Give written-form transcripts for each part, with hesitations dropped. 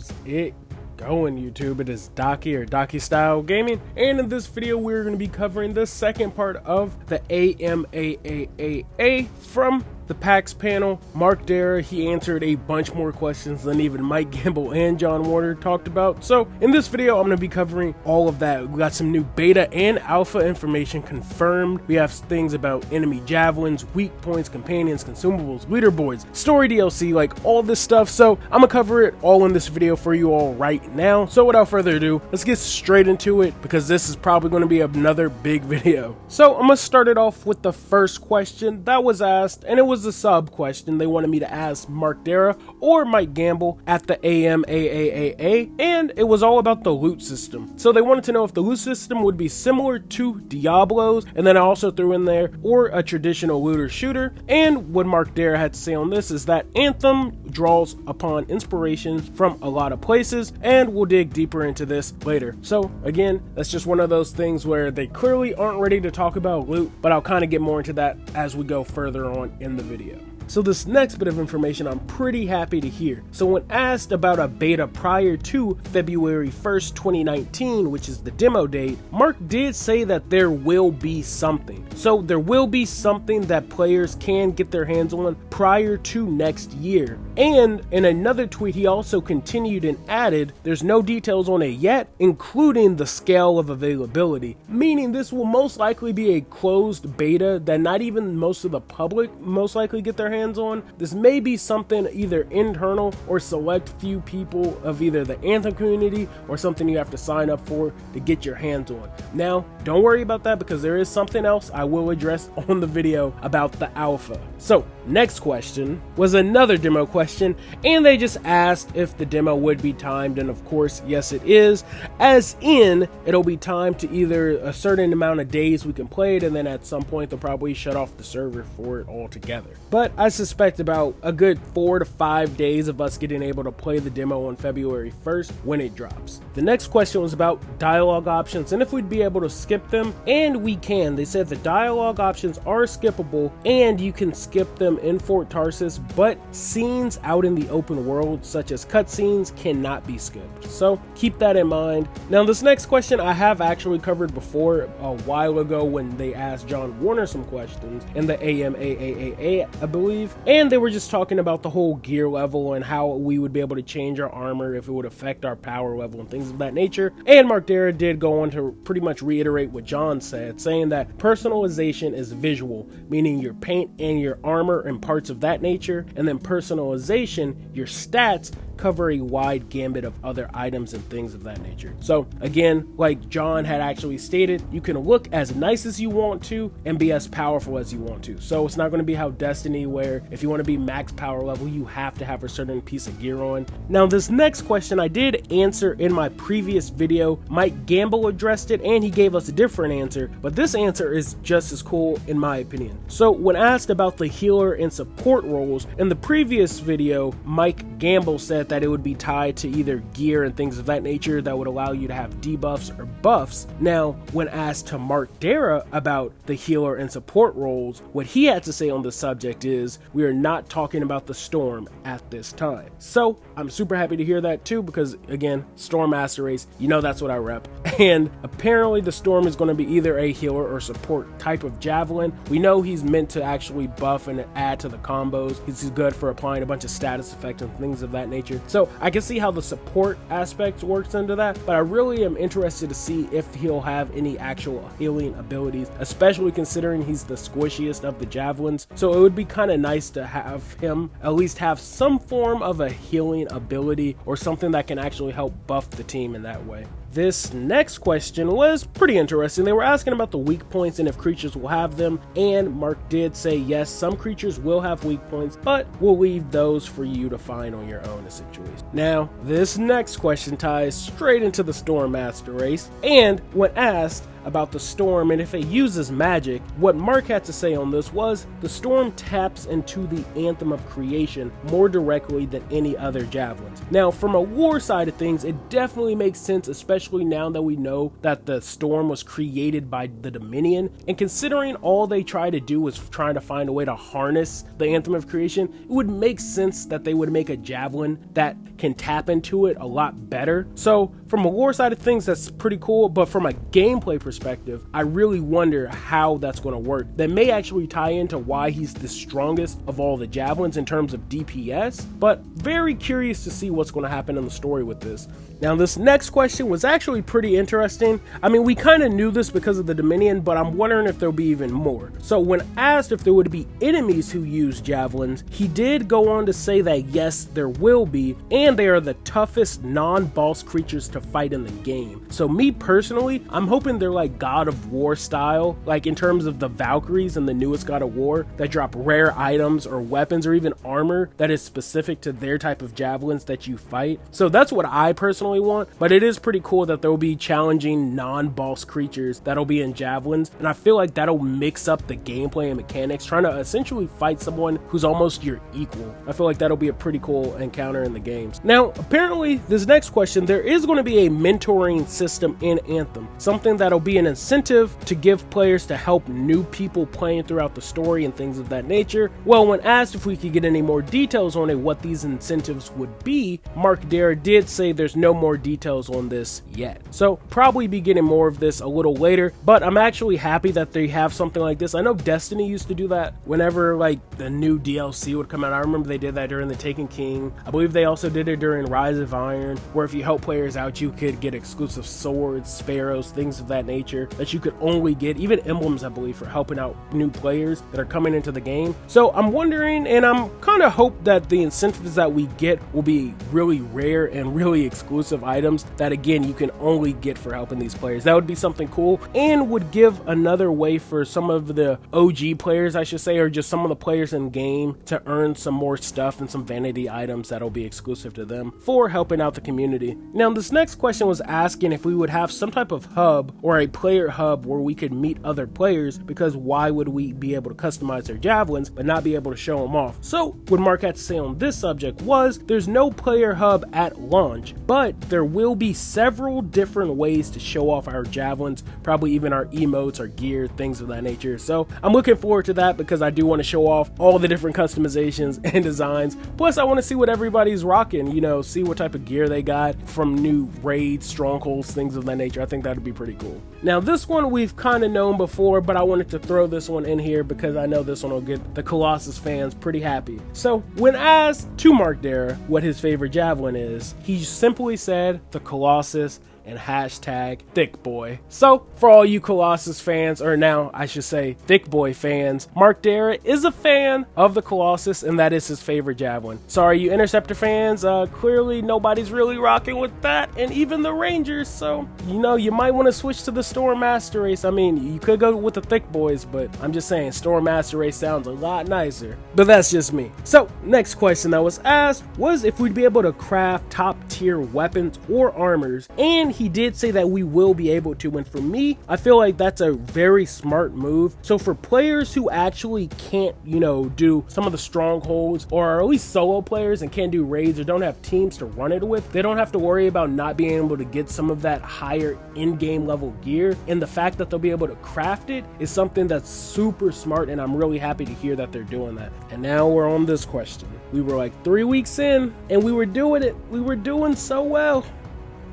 How's it going, YouTube? It is Docky or Docky Style Gaming, and in this video we're going to be covering the second part of the AMAAA from the PAX panel. Mark Dara, he answered a bunch more questions than even Mike Gamble and John Warner talked about. So in this video, I'm going to be covering all of that. We got some new beta and alpha information confirmed. We have things about enemy javelins, weak points, companions, consumables, leaderboards, story DLC, like all this stuff. So I'm going to cover it all in this video for you all right now. So without further ado, let's get straight into it because this is probably going to be another big video. So I'm going to start it off with the first question that was asked, and it was a sub question. They wanted me to ask Mark Dara or Mike Gamble at the AMAAA, and it was all about the loot system. So they wanted to know if the loot system would be similar to Diablo's, and then I also threw in there, or a traditional looter shooter. And what Mark Dara had to say on this is that Anthem draws upon inspiration from a lot of places, and we'll dig deeper into this later. So again, that's just one of those things where they clearly aren't ready to talk about loot, but I'll kind of get more into that as we go further on in the video. So this next bit of information I'm pretty happy to hear. So when asked about a beta prior to February 1st, 2019, which is the demo date, Mark did say that there will be something. So there will be something that players can get their hands on prior to next year. And in another tweet, he also continued and added, there's no details on it yet, including the scale of availability, meaning this will most likely be a closed beta that not even most of the public most likely get their hands on. This may be something either internal or select few people of either the Anthem community or something you have to sign up for to get your hands on. Now, don't worry about that because there is something else I will address on the video about the alpha. So, next question was another demo question, and they just asked if the demo would be timed, and of course, yes it is, as in, it'll be timed to either a certain amount of days we can play it, and then at some point they'll probably shut off the server for it altogether. But I suspect about a good 4 to 5 days of us getting able to play the demo on February 1st when it drops. The next question was about dialogue options and if we'd be able to skip them, and we can. They said the dialogue options are skippable and you can skip them in Fort Tarsis, but scenes out in the open world such as cutscenes cannot be skipped. So keep that in mind. Now this next question I have actually covered before a while ago when they asked John Warner some questions in the AMAAA, I believe, and they were just talking about the whole gear level and how we would be able to change our armor if it would affect our power level and things of that nature. And Mark Dara did go on to pretty much reiterate what John said, saying that personalization is visual, meaning your paint and your armor and parts of that nature, and then personalization, your stats, cover a wide gambit of other items and things of that nature. So again, like John had actually stated, you can look as nice as you want to and be as powerful as you want to. So it's not going to be how Destiny, where if you want to be max power level, you have to have a certain piece of gear on. Now this next question I did answer in my previous video. Mike Gamble addressed it and he gave us a different answer, but this answer is just as cool in my opinion. So when asked about the healer and support roles, in the previous video, Mike Gamble said that it would be tied to either gear and things of that nature that would allow you to have debuffs or buffs. Now, when asked to Mark Dara about the healer and support roles, what he had to say on the subject is, we are not talking about the Storm at this time. So I'm super happy to hear that too, because again, Storm Master Race, you know that's what I rep. And apparently the Storm is going to be either a healer or support type of Javelin. We know he's meant to actually buff and add to the combos. He's good for applying a bunch of status effects and things of that nature. So I can see how the support aspect works into that, but I really am interested to see if he'll have any actual healing abilities, especially considering he's the squishiest of the Javelins. So it would be kind of nice to have him at least have some form of a healing ability or something that can actually help buff the team in that way. This next question was pretty interesting. They were asking about the weak points and if creatures will have them, and Mark did say yes, some creatures will have weak points, but we'll leave those for you to find on your own situation. Now, this next question ties straight into the Storm Master Race, and when asked about the storm and if it uses magic, what Mark had to say on this was the storm taps into the Anthem of creation more directly than any other javelins. Now, from a lore side of things, it definitely makes sense, especially now that we know that the storm was created by the Dominion, and considering all they try to do is trying to find a way to harness the Anthem of creation, it would make sense that they would make a javelin that can tap into it a lot better. So from a lore side of things, that's pretty cool, but from a gameplay perspective, I really wonder how that's going to work. That may actually tie into why he's the strongest of all the javelins in terms of DPS, but very curious to see what's going to happen in the story with this. Now, this next question was actually pretty interesting. I mean, we kind of knew this because of the Dominion, but I'm wondering if there'll be even more. So when asked if there would be enemies who use javelins, he did go on to say that yes, there will be, and they are the toughest non-boss creatures to fight in the game. So me personally, I'm hoping they're like God of War style, like in terms of the Valkyries in the newest God of War that drop rare items or weapons or even armor that is specific to their type of javelins that you fight. So that's what I personally want, but it is pretty cool that there will be challenging non-boss creatures that'll be in javelins, and I feel like that'll mix up the gameplay and mechanics, trying to essentially fight someone who's almost your equal. I feel like that'll be a pretty cool encounter in the games. Now, apparently, this next question, there is going to be a mentoring system in Anthem, something that'll be an incentive to give players to help new people playing throughout the story and things of that nature. Well, when asked if we could get any more details on it, what these incentives would be, Mark Dara did say there's no more details on this yet. So probably be getting more of this a little later, but I'm actually happy that they have something like this. I know Destiny used to do that whenever like the new DLC would come out. I remember they did that during the Taken King. I believe they also did it during Rise of Iron, where if you help players out, you could get exclusive swords, sparrows, things of that nature that you could only get, even emblems, I believe, for helping out new players that are coming into the game. So I'm wondering, and I'm kind of hope that the incentives that we get will be really rare and really exclusive items that again you can only get for helping these players. That would be something cool and would give another way for some of the OG players, I should say, or just some of the players in game to earn some more stuff and some vanity items that'll be exclusive to them for helping out the community. Now, this next question was asking if we would have some type of hub or a player hub where we could meet other players, because why would we be able to customize their javelins but not be able to show them off? So what Mark had to say on this subject was there's no player hub at launch, but there will be several different ways to show off our javelins, probably even our emotes, our gear, things of that nature. So I'm looking forward to that because I do want to show off all the different customizations and designs. Plus I want to see what everybody's rocking, you know, see what type of gear they got from new raids, strongholds, things of that nature. I think that'd be pretty cool. Now this one we've kind of known before, but I wanted to throw this one in here because I know this one will get the Colossus fans pretty happy. So when asked to Mark Dara what his favorite javelin is, he simply said the Colossus and hashtag thick boy. So for all you Colossus fans, or now I should say thick boy fans, Mark Dara is a fan of the Colossus and that is his favorite javelin. Sorry you Interceptor fans, clearly nobody's really rocking with that, and even the Rangers, so you know you might want to switch to the Storm Master Race. I mean, you could go with the thick boys, but I'm just saying Storm Master Race sounds a lot nicer, but that's just me. So next question that was asked was if we'd be able to craft top tier weapons or armors, and he did say that we will be able to, and for me, I feel like that's a very smart move. So for players who actually can't, you know, do some of the strongholds, or are at least solo players and can't do raids or don't have teams to run it with, they don't have to worry about not being able to get some of that higher in-game level gear, and the fact that they'll be able to craft it is something that's super smart, and I'm really happy to hear that they're doing that. And now we're on this question. We were like 3 weeks in and we were doing it. We were doing so well.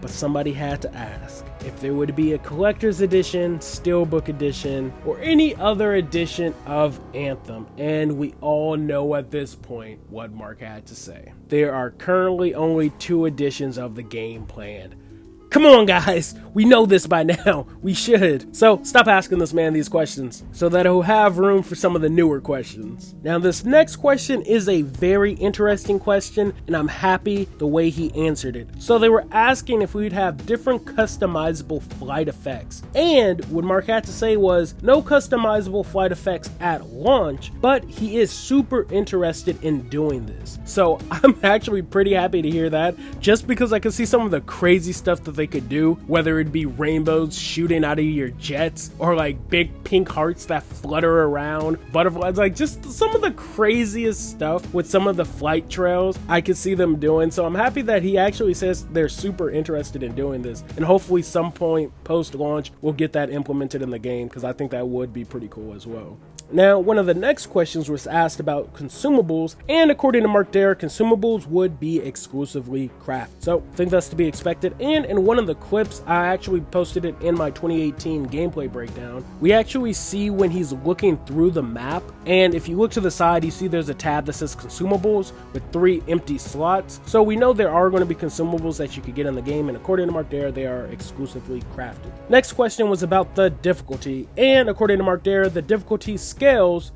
But somebody had to ask if there would be a collector's edition, steelbook edition, or any other edition of Anthem. And we all know at this point what Mark had to say. There are currently only 2 editions of the game planned. Come on guys, we know this by now, we should. So stop asking this man these questions so that he'll have room for some of the newer questions. Now this next question is a very interesting question, and I'm happy the way he answered it. So they were asking if we'd have different customizable flight effects, and what Mark had to say was no customizable flight effects at launch, but he is super interested in doing this. So I'm actually pretty happy to hear that, just because I can see some of the crazy stuff that they could do, whether it be rainbows shooting out of your jets or like big pink hearts that flutter around, butterflies, like just some of the craziest stuff with some of the flight trails I could see them doing. So I'm happy that he actually says they're super interested in doing this, and hopefully some point post-launch we'll get that implemented in the game, because I think that would be pretty cool as well. Now, one of the next questions was asked about consumables, and according to Mark Dare, consumables would be exclusively craft. So I think that's to be expected, and in one of the clips, I actually posted it in my 2018 gameplay breakdown, we actually see when he's looking through the map, and if you look to the side, you see there's a tab that says consumables with 3 empty slots. So we know there are going to be consumables that you could get in the game, and according to Mark Dare, they are exclusively crafted. Next question was about the difficulty, and according to Mark Dare, the difficulty scales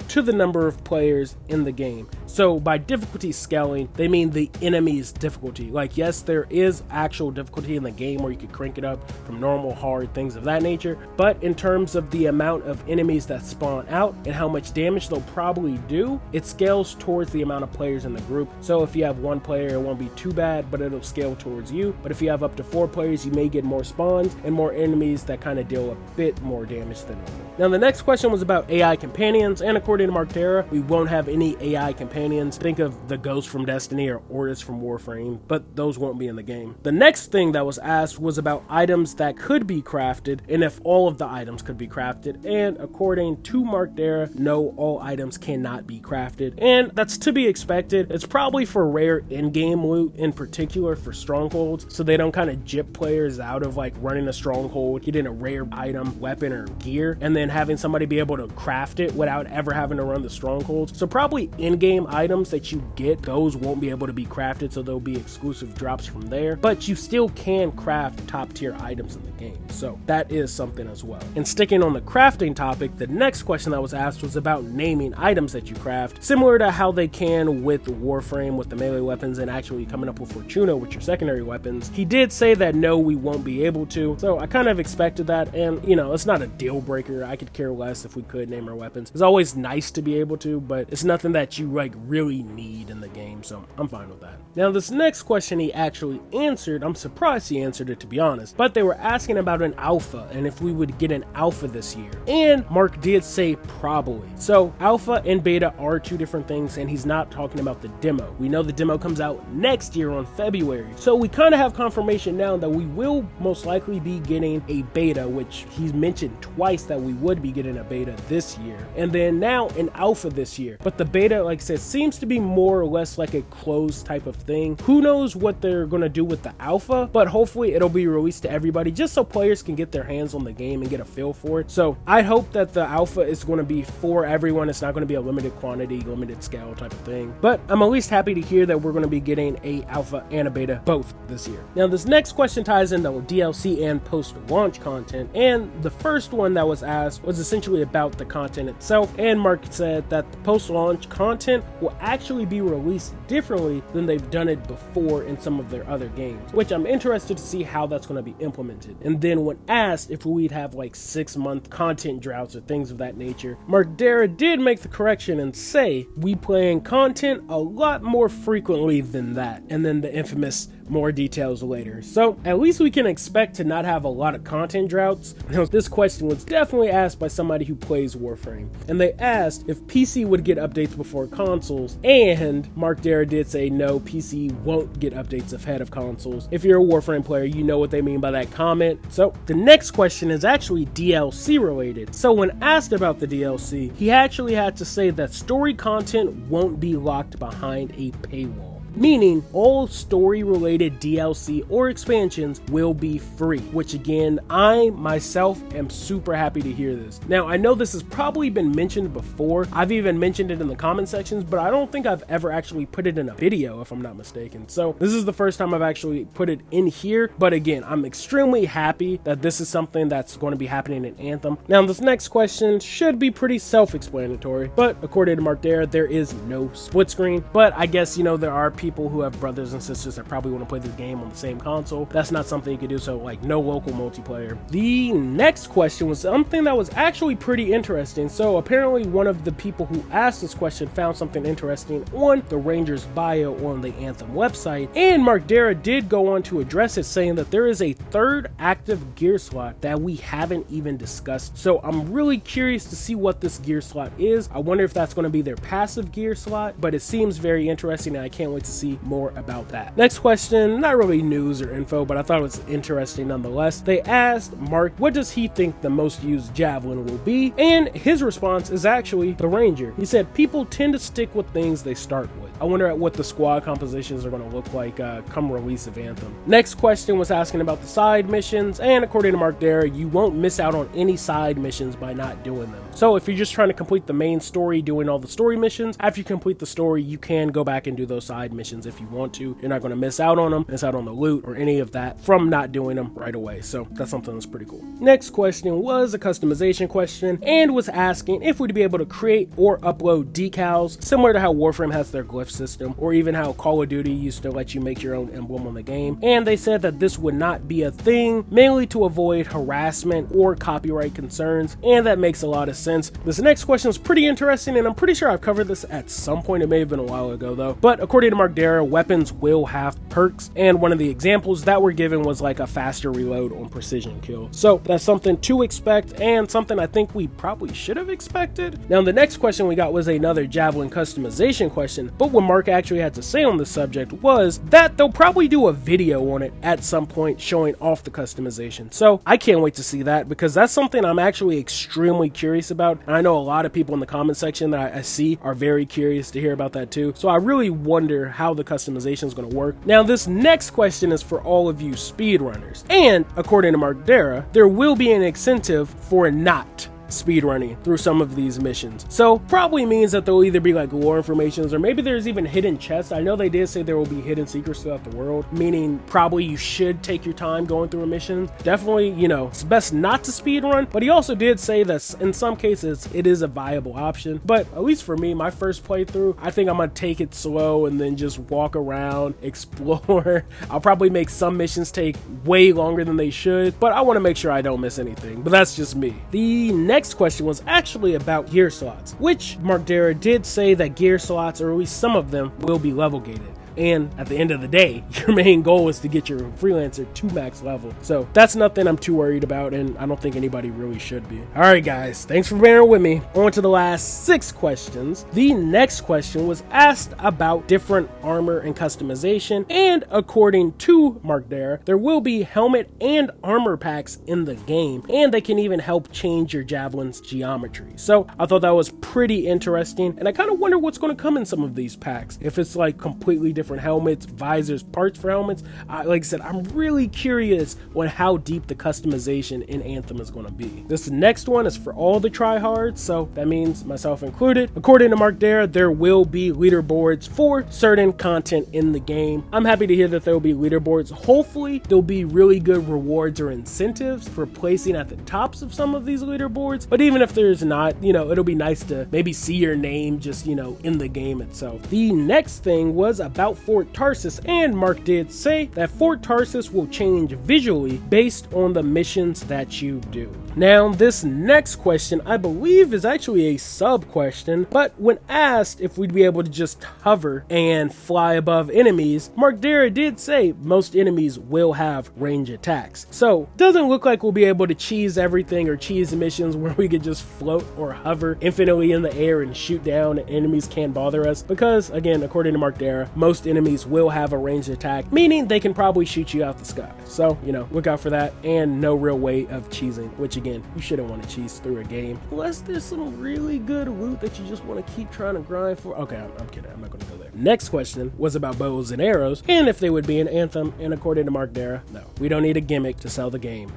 to the number of players in the game. So by difficulty scaling, they mean the enemy's difficulty. Like, yes, there is actual difficulty in the game where you could crank it up from normal, hard, things of that nature, but in terms of the amount of enemies that spawn out and how much damage they'll probably do, it scales towards the amount of players in the group. So if you have 1 player, it won't be too bad, but it'll scale towards you. But if you have up to 4 players, you may get more spawns and more enemies that kind of deal a bit more damage than normal. Now, the next question was about AI companions, and according to Mark Dare, we won't have any AI companions. Think of the Ghost from Destiny or Ortis from Warframe, but those won't be in the game. The next thing that was asked was about items that could be crafted, and if all of the items could be crafted, and according to Mark Dare, no, all items cannot be crafted, and that's to be expected. It's probably for rare in-game loot, in particular for strongholds, so they don't kind of gyp players out of like running a stronghold, getting a rare item, weapon, or gear, and then having somebody be able to craft it without ever having to run the strongholds. So probably in-game items that you get, those won't be able to be crafted, so there'll be exclusive drops from there, but you still can craft top tier items in the game, so that is something as well. And sticking on the crafting topic, the next question that was asked was about naming items that you craft, similar to how they can with Warframe with the melee weapons and actually coming up with Fortuna with your secondary weapons. He did say that no, we won't be able to, so I kind of expected that, and you know, it's not a deal breaker. I could care less if we could name our weapons. It's always nice to be able to, but it's nothing that you like really need in the game, so I'm fine with that. Now, this next question he actually answered, I'm surprised he answered it, to be honest, but they were asking about an alpha and if we would get an alpha this year, and Mark did say probably. So alpha and beta are 2 different things, and he's not talking about the demo. We know the demo comes out next year on February, so we kind of have confirmation now that we will most likely be getting a beta, which he's mentioned twice that we would be getting a beta this year, and then now an alpha this year. But the beta, like I said, seems to be more or less like a closed type of thing. Who knows what they're going to do with the alpha, but hopefully it'll be released to everybody just so players can get their hands on the game and get a feel for it. So I hope that the alpha is going to be for everyone. It's not going to be a limited quantity, limited scale type of thing, but I'm at least happy to hear that we're going to be getting a alpha and a beta both this year. Now, this next question ties into DLC and post-launch content, and the first one that was asked was essentially about the content itself, and Mark said that the post-launch content will actually be released differently than they've done it before in some of their other games, which I'm interested to see how that's going to be implemented. And then when asked if we'd have like 6-month content droughts or things of that nature, Mark Dare did make the correction and say we plan content a lot more frequently than that, and then the infamous more details later. So at least we can expect to not have a lot of content droughts. Now, this question was definitely asked by somebody who plays Warframe, and they asked if PC would get updates before consoles, and Mark Dare did say no, PC won't get updates ahead of consoles. If you're a Warframe player, you know what they mean by that comment. So the next question is actually DLC related. So when asked about the DLC, he actually had to say that story content won't be locked behind a paywall, meaning all story related DLC or expansions will be free, which again, I myself am super happy to hear this. Now, I know this has probably been mentioned before. I've even mentioned it in the comment sections, but I don't think I've ever actually put it in a video, if I'm not mistaken. So this is the first time I've actually put it in here. But again, I'm extremely happy that this is something that's going to be happening in Anthem. Now, this next question should be pretty self-explanatory, but according to Mark Dare, there is no split screen. But I guess, you know, there are people who have brothers and sisters that probably want to play this game on the same console. That's not something you could do, so like no local multiplayer. The next question was something that was actually pretty interesting. So apparently one of the people who asked this question found something interesting on the Ranger's bio on the Anthem website, and Mark Dara did go on to address it, saying that there is a third active gear slot that we haven't even discussed. So I'm really curious to see what this gear slot is. I wonder if that's going to be their passive gear slot, but it seems very interesting and I can't wait to see more about that. Next question, not really news or info, but I thought it was interesting nonetheless. They asked Mark, what does he think the most used Javelin will be? And his response is actually the Ranger. He said, people tend to stick with things they start with. I wonder what the squad compositions are going to look like come release of Anthem. Next question was asking about the side missions, and according to Mark Dara, you won't miss out on any side missions by not doing them. So if you're just trying to complete the main story, doing all the story missions, after you complete the story, you can go back and do those side missions if you want to. You're not going to miss out on them, miss out on the loot or any of that from not doing them right away. So that's something that's pretty cool. Next question was a customization question and was asking if we'd be able to create or upload decals similar to how Warframe has their glyph system, or even how Call of Duty used to let you make your own emblem on the game. And they said that this would not be a thing, mainly to avoid harassment or copyright concerns, and that makes a lot of sense. This next question is pretty interesting, and I'm pretty sure I've covered this at some point. It may have been a while ago though, but according to Mark Dara, weapons will have perks, and one of the examples that were given was like a faster reload on precision kill. So that's something to expect, and something I think we probably should have expected. Now the next question we got was another Javelin customization question, but what Mark actually had to say on the subject was that they'll probably do a video on it at some point showing off the customization. So I can't wait to see that, because that's something I'm actually extremely curious about, and I know a lot of people in the comment section that I see are very curious to hear about that too. So I really wonder how the customization is going to work. Now this next question is for all of you speedrunners, and according to Mark Dara, there will be an incentive for not speedrunning through some of these missions. So probably means that there'll either be like lore informations, or maybe there's even hidden chests. I know they did say there will be hidden secrets throughout the world, meaning probably you should take your time going through a mission. Definitely, you know, it's best not to speedrun, but he also did say that in some cases it is a viable option. But at least for me, my first playthrough, I think I'm gonna take it slow and then just walk around, explore. I'll probably make some missions take way longer than they should, but I want to make sure I don't miss anything. But that's just me. The next question was actually about gear slots, which Mark Dara did say that gear slots, or at least some of them, will be level gated. And at the end of the day, your main goal is to get your freelancer to max level. So that's nothing I'm too worried about, and I don't think anybody really should be. All right, guys, thanks for bearing with me. On to the last 6 questions. The next question was asked about different armor and customization, and according to Mark Dara, there will be helmet and armor packs in the game, and they can even help change your Javelin's geometry. So I thought that was pretty interesting, and I kind of wonder what's going to come in some of these packs. If it's like completely different helmets, visors, parts for helmets. Like I said, I'm really curious on how deep the customization in Anthem is going to be. This next one is for all the tryhards, so that means myself included. According to Mark Dara, there will be leaderboards for certain content in the game. I'm happy to hear that there will be leaderboards. Hopefully there'll be really good rewards or incentives for placing at the tops of some of these leaderboards, but even if there's not, you know, it'll be nice to maybe see your name just, you know, in the game itself. The next thing was about Fort Tarsus, and Mark did say that Fort Tarsus will change visually based on the missions that you do. Now this next question I believe is actually a sub question, but when asked if we'd be able to just hover and fly above enemies, Mark Dara did say most enemies will have range attacks. So doesn't look like we'll be able to cheese everything or cheese missions where we could just float or hover infinitely in the air and shoot down and enemies can't bother us, because again, according to Mark Dara, most enemies will have a ranged attack, meaning they can probably shoot you out the sky. So, you know, look out for that, and no real way of cheesing, which again, you shouldn't want to cheese through a game unless there's some really good loot that you just want to keep trying to grind for. Okay, I'm kidding, I'm not going to go there. Next question was about bows and arrows and if they would be in Anthem, and according to Mark Dara, no, we don't need a gimmick to sell the game.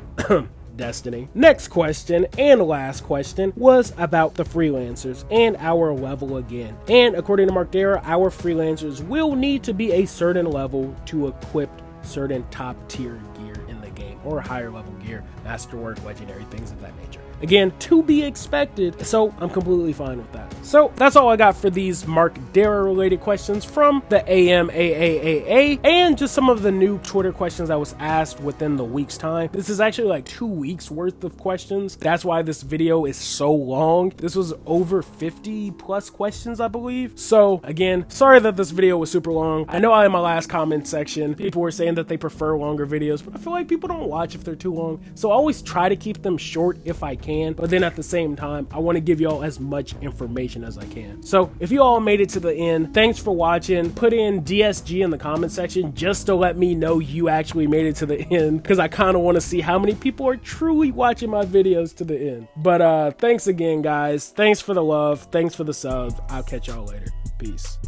Destiny. Next question and last question was about the freelancers and our level again. And according to Mark Dara, our freelancers will need to be a certain level to equip certain top tier gear in the game, or higher level gear, masterwork, legendary, things of that nature. Again, to be expected, so I'm completely fine with that. So that's all I got for these Mark Dara related questions from the AMAAA, and just some of the new Twitter questions I was asked within the week's time. This is actually like 2 weeks worth of questions. That's why this video is so long. This was over 50 plus questions, I believe. So again, sorry that this video was super long. I know in my last comment section, people were saying that they prefer longer videos, but I feel like people don't watch if they're too long. So I always try to keep them short if I can, but then at the same time, I want to give y'all as much information as I can. So if you all made it to the end, thanks for watching. Put in DSG in the comment section just to let me know you actually made it to the end, because I kind of want to see how many people are truly watching my videos to the end. But thanks again, guys. Thanks for the love. Thanks for the sub. I'll catch y'all later. Peace.